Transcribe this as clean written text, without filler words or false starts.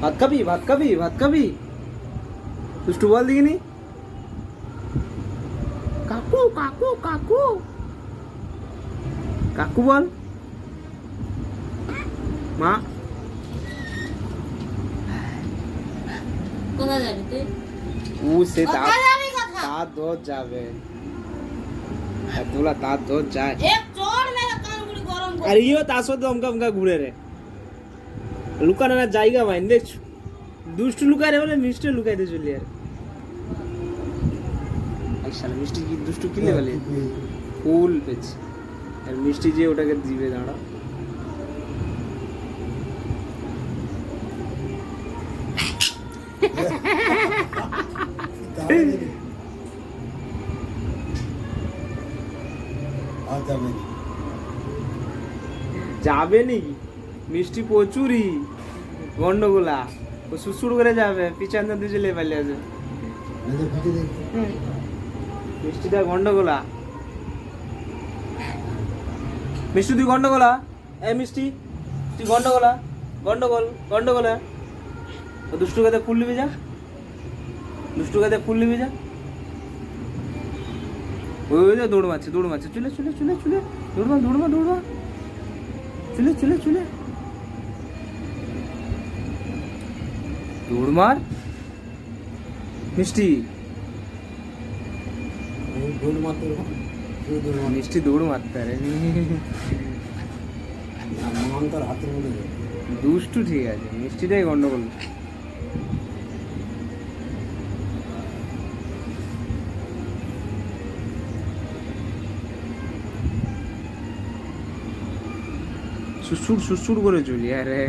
ভাত খাবি ভাত খাবি ভাত খাবি? দুষ্টু বল দেখিনি। কাকু কাকু কাকু কাকু বল। মা কোথায় যাবি তুই? ও সে কোথায় যাবি কথা? তার ধর যাবে, এতগুলা তার ধর যায়। এক চড় মেরে কানগুলি গরম করে। আর ইও তার সাথে অমকা অমকা ঘুরে রে, লুকানোর আর জায়গা পাইনি দেখছো। দুষ্টু লুকায় রে বলে মিষ্টি লুকাইতে চলি আর। এই শালা মিষ্টি কি দুষ্টু কিলে বলে ফুল পেয়েছে, আর মিষ্টি যে ওটাকে দিবে দাঁড়া। যাবে নি মিষ্টি প্রচুরই গন্ডগোলা, ও সুসুর করে যাবে পিছন দিয়ে চলে পালিয়ে আছে। মিষ্টিটা গন্ডগোলা, মিষ্টি তুই গন্ডগোলা। এই মিষ্টি তুই গন্ডগোলা, গন্ডগোল গন্ডগোলা। ও দুষ্টু কাতে ফুল নিবি যা, দুষ্টু কাতে ফুল নিবি যা। ওই যে দৌড় মারছে দৌড় মারছে, চলে চলে চলে চলে দৌড়মা দৌড়মা দৌড়মা, চলে চলে চলে দৌড় মার। মিষ্টি মিষ্টি দৌড় মারতে পারে দুষ্টু, ঠিক আছে মিষ্টিটাই গন্ডগোল। সুসুর সুসুর করে চলি আরে